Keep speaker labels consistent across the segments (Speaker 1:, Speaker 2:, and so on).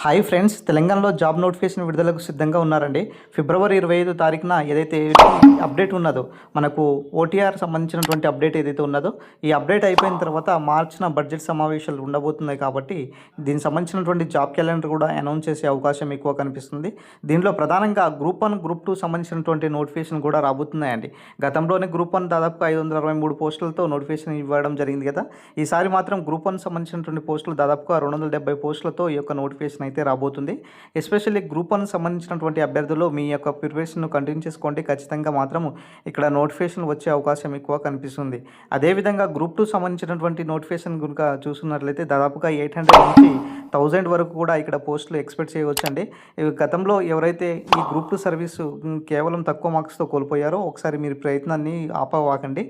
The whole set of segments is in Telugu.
Speaker 1: హాయ్ ఫ్రెండ్స్, తెలంగాణలో జాబ్ నోటిఫికేషన్ విడుదలకు సిద్ధంగా ఉన్నారండి. ఫిబ్రవరి 25 తారీఖున ఏదైతే అప్డేట్ ఉన్నదో, మనకు ఓటీఆర్ సంబంధించినటువంటి అప్డేట్ ఏదైతే ఉన్నదో, ఈ అప్డేట్ అయిపోయిన తర్వాత మార్చిన బడ్జెట్ సమావేశాలు ఉండబోతున్నాయి. కాబట్టి దీనికి సంబంధించినటువంటి జాబ్ క్యాలెండర్ కూడా అనౌన్స్ చేసే అవకాశం ఎక్కువ కనిపిస్తుంది. దీనిలో ప్రధానంగా గ్రూప్ 1, గ్రూప్ 2 సంబంధించినటువంటి నోటిఫికేషన్ కూడా రాబోతున్నాయండి. గతంలోనే గ్రూప్ 1 దాదాపు 563 పోస్టులతో నోటిఫికేషన్ ఇవ్వడం జరిగింది కదా. ఈసారి మాత్రం గ్రూప్ 1 సంబంధించినటువంటి పోస్టులు దాదాపుగా 270 పోస్టులతో ఈ యొక్క నోటిఫికేషన్ అయితే రాబోతుంది. ఎస్పెషల్లీ గ్రూప్ 1 సంబంధించినటువంటి అభ్యర్థులు మీ యొక్క ప్రిపరేషన్ను కంటిన్యూ చేసుకోండి. ఖచ్చితంగా మాత్రం ఇక్కడ నోటిఫికేషన్ వచ్చే అవకాశం ఎక్కువ కనిపిస్తుంది. అదేవిధంగా గ్రూప్ 2 సంబంధించినటువంటి నోటిఫికేషన్ కనుక చూసుకున్నట్లయితే దాదాపుగా 800 నుంచి 1000 వరకు కూడా ఇక్కడ పోస్టులు ఎక్స్పెక్ట్ చేయవచ్చండి. గతంలో ఎవరైతే ఈ గ్రూప్ 2 సర్వీసు కేవలం తక్కువ మార్క్స్తో కోల్పోయారో ఒకసారి మీరు ప్రయత్నాన్ని ఆపవాకండి,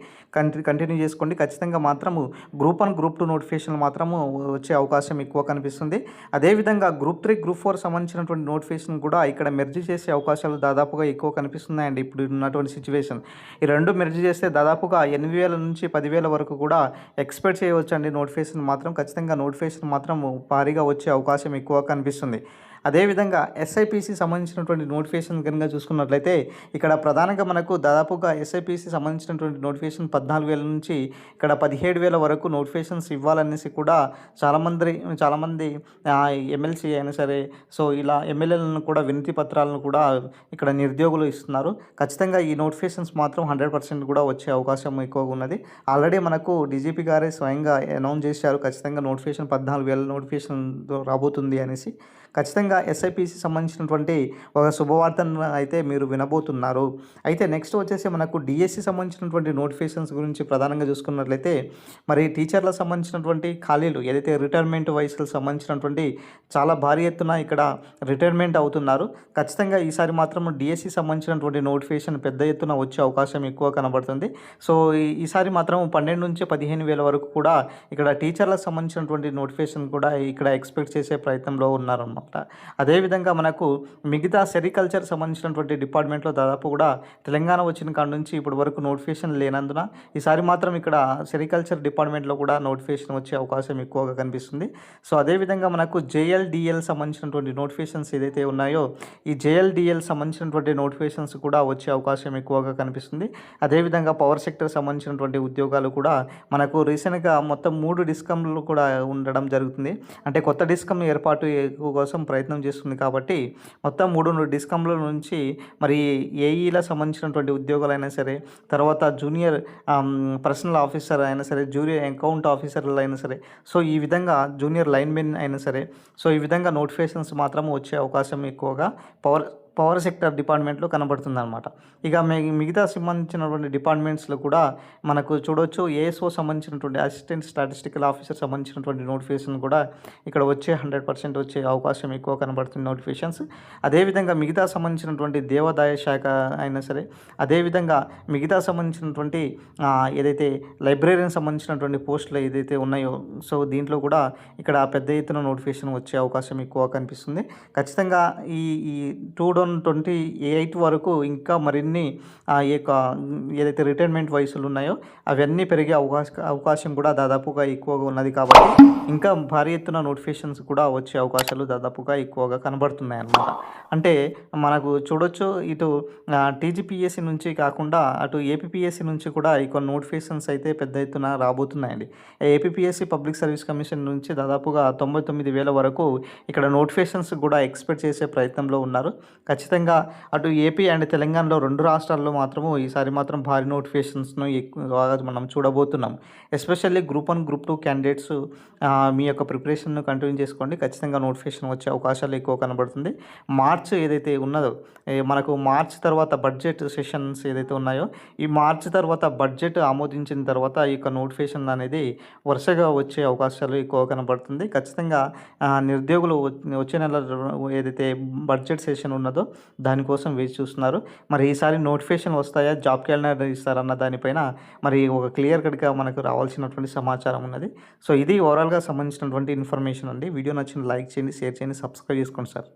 Speaker 1: కంటిన్యూ చేసుకోండి. ఖచ్చితంగా మాత్రము గ్రూప్ 1, గ్రూప్ 2 నోటిఫికేషన్ మాత్రము వచ్చే అవకాశం ఎక్కువ కనిపిస్తుంది. అదేవిధంగా గ్రూప్ 3, గ్రూప్ 4 సంబంధించినటువంటి నోటిఫికేషన్ కూడా ఇక్కడ మెర్జ్ చేసే అవకాశాలు దాదాపుగా ఎక్కువ కనిపిస్తున్నాయండి. ఇప్పుడు ఉన్నటువంటి సిచ్యువేషన్ ఈ రెండు మెర్జ్ చేస్తే దాదాపుగా 8000 నుంచి 10,000 వరకు కూడా ఎక్స్పెక్ట్ చేయవచ్చు అండి. నోటిఫికేషన్ మాత్రం ఖచ్చితంగా నోటిఫికేషన్ మాత్రం భారీగా వచ్చే అవకాశం ఎక్కువ కనిపిస్తుంది. అదేవిధంగా ఎస్ఐపిసి సంబంధించినటువంటి నోటిఫికేషన్ కనుక చూసుకున్నట్లయితే ఇక్కడ ప్రధానంగా మనకు దాదాపుగా ఎస్ఐపిసి సంబంధించినటువంటి నోటిఫికేషన్ 14,000 నుంచి ఇక్కడ 17,000 వరకు నోటిఫికేషన్స్ ఇవ్వాలనేసి కూడా చాలామంది ఎమ్మెల్సీ అయినా సరే, సో ఇలా ఎమ్మెల్యేలను కూడా వినతి పత్రాలను కూడా ఇక్కడ నిరుద్యోగులు ఇస్తున్నారు. ఖచ్చితంగా ఈ నోటిఫికేషన్స్ మాత్రం 100% కూడా వచ్చే అవకాశం ఎక్కువగా ఉన్నది. ఆల్రెడీ మనకు డీజీపీ గారే స్వయంగా అనౌన్స్ చేశారు, ఖచ్చితంగా నోటిఫికేషన్ 14,000 నోటిఫికేషన్ రాబోతుంది అనేసి. ఖచ్చితంగా ఎస్ఐపిసి సంబంధించినటువంటి ఒక శుభవార్తను అయితే మీరు వినబోతున్నారు. అయితే నెక్స్ట్ వచ్చేసి మనకు డిఎస్సి సంబంధించినటువంటి నోటిఫికేషన్స్ గురించి ప్రధానంగా చూసుకున్నట్లయితే మరి టీచర్లకు సంబంధించినటువంటి ఖాళీలు ఏదైతే రిటైర్మెంట్ వయసులకు సంబంధించినటువంటి చాలా భారీ ఎత్తున ఇక్కడ రిటైర్మెంట్ అవుతున్నారు. ఖచ్చితంగా ఈసారి మాత్రం డిఎస్సి సంబంధించినటువంటి నోటిఫికేషన్ పెద్ద ఎత్తున వచ్చే అవకాశం ఎక్కువ కనబడుతుంది. సో ఈసారి మాత్రం 12 నుంచి 15,000 వరకు కూడా ఇక్కడ టీచర్లకు సంబంధించినటువంటి నోటిఫికేషన్ కూడా ఇక్కడ ఎక్స్పెక్ట్ చేసే ప్రయత్నంలో ఉన్నారన్నమాట. అదేవిధంగా మనకు మిగతా సెరికల్చర్ సంబంధించినటువంటి డిపార్ట్మెంట్లో దాదాపు కూడా తెలంగాణ వచ్చిన కాడ నుంచి ఇప్పటి వరకు నోటిఫికేషన్ లేనందున ఈసారి మాత్రం ఇక్కడ సెరికల్చర్ డిపార్ట్మెంట్లో కూడా నోటిఫికేషన్ వచ్చే అవకాశం ఎక్కువగా కనిపిస్తుంది. సో అదేవిధంగా మనకు జేఎల్డిఎల్ సంబంధించినటువంటి నోటిఫికేషన్స్ ఏదైతే ఉన్నాయో ఈ జేఎల్డిఎల్ సంబంధించినటువంటి నోటిఫికేషన్స్ కూడా వచ్చే అవకాశం ఎక్కువగా కనిపిస్తుంది. అదేవిధంగా పవర్ సెక్టర్ సంబంధించినటువంటి ఉద్యోగాలు కూడా మనకు రీసెంట్గా మొత్తం 3 డిస్కంలు కూడా ఉండడం జరుగుతుంది. అంటే కొత్త డిస్కమ్ ఏర్పాటు కోసం ప్రయత్నం చేస్తుంది. కాబట్టి మొత్తం 3 డిస్కంల నుంచి మరి ఏఈల సంబంధించినటువంటి ఉద్యోగాలైనా సరే, తర్వాత జూనియర్ పర్సనల్ ఆఫీసర్ అయినా సరే, జూనియర్ అకౌంట్ ఆఫీసర్లు అయినా సరే, సో ఈ విధంగా జూనియర్ లైన్మెన్ అయినా సరే, సో ఈ విధంగా నోటిఫికేషన్స్ మాత్రం వచ్చే అవకాశం ఎక్కువగా పవర్ సెక్టర్ డిపార్ట్మెంట్లో కనబడుతుంది అనమాట. ఇక మిగతా సంబంధించినటువంటి డిపార్ట్మెంట్స్లో కూడా మనకు చూడవచ్చు. ఏఎస్ఓ సంబంధించినటువంటి అసిస్టెంట్ స్టాటిస్టికల్ ఆఫీసర్ సంబంధించినటువంటి నోటిఫికేషన్ కూడా ఇక్కడ వచ్చే 100% వచ్చే అవకాశం ఎక్కువ కనబడుతుంది నోటిఫికేషన్స్. అదేవిధంగా మిగతా సంబంధించినటువంటి దేవాదాయ శాఖ అయినా సరే, అదేవిధంగా మిగతా సంబంధించినటువంటి ఏదైతే లైబ్రరీకి సంబంధించినటువంటి పోస్టులు ఏదైతే ఉన్నాయో, సో దీంట్లో కూడా ఇక్కడ పెద్ద ఎత్తున నోటిఫికేషన్ వచ్చే అవకాశం ఎక్కువ కనిపిస్తుంది. ఖచ్చితంగా ఈ 2028 వరకు ఇంకా మరిన్ని ఈ యొక్క ఏదైతే రిటైర్మెంట్ వయసులు ఉన్నాయో అవన్నీ పెరిగే అవకాశం కూడా దాదాపుగా ఎక్కువగా ఉన్నది. కాబట్టి ఇంకా భారీ ఎత్తున నోటిఫికేషన్స్ కూడా వచ్చే అవకాశాలు దాదాపుగా ఎక్కువగా కనబడుతున్నాయి అన్నమాట. అంటే మనకు చూడొచ్చు, ఇటు టీజీపీఎస్సీ నుంచి కాకుండా అటు ఏపీపీఎస్సీ నుంచి కూడా కొన్ని నోటిఫికేషన్స్ అయితే పెద్ద ఎత్తున రాబోతున్నాయండి. ఏపీపీఎస్సీ పబ్లిక్ సర్వీస్ కమిషన్ నుంచి దాదాపుగా 99,000 వరకు ఇక్కడ నోటిఫికేషన్స్ కూడా ఎక్స్పెక్ట్ చేసే ప్రయత్నంలో ఉన్నారు. ఖచ్చితంగా అటు ఏపీ అండ్ తెలంగాణలో 2 రాష్ట్రాల్లో మాత్రము ఈసారి మాత్రం భారీ నోటిఫికేషన్స్ను ఎక్కువగా మనం చూడబోతున్నాం. ఎస్పెషల్లీ గ్రూప్ 1, గ్రూప్ 2 క్యాండిడేట్స్ మీ యొక్క ప్రిపరేషన్ను కంటిన్యూ చేసుకోండి. ఖచ్చితంగా నోటిఫికేషన్ వచ్చే అవకాశాలు ఎక్కువ కనబడుతుంది. మార్చ్ ఏదైతే ఉన్నదో, మనకు మార్చ్ తర్వాత బడ్జెట్ సెషన్స్ ఏదైతే ఉన్నాయో, ఈ మార్చ్ తర్వాత బడ్జెట్ ఆమోదించిన తర్వాత ఈ యొక్క నోటిఫికేషన్ అనేది వరుసగా వచ్చే అవకాశాలు ఎక్కువ కనబడుతుంది. ఖచ్చితంగా నిరుద్యోగులు వచ్చే నెల ఏదైతే బడ్జెట్ సెషన్ ఉన్నదో దానికోసం వేచి చూస్తున్నారు. మరి ఈసారి నోటిఫికేషన్ వస్తాయా, జాబ్ క్యాలెండర్ ఇస్తారన్న దానిపైన మరి ఒక క్లియర్ కట్గా మనకు రావాల్సినటువంటి సమాచారం ఉన్నది. సో ఇది ఓవరాల్గా సంబంధించినటువంటి ఇన్ఫర్మేషన్ అండి. వీడియో నచ్చిన లైక్ చేయండి, షేర్ చేయండి, సబ్స్క్రైబ్ చేసుకోండి సార్.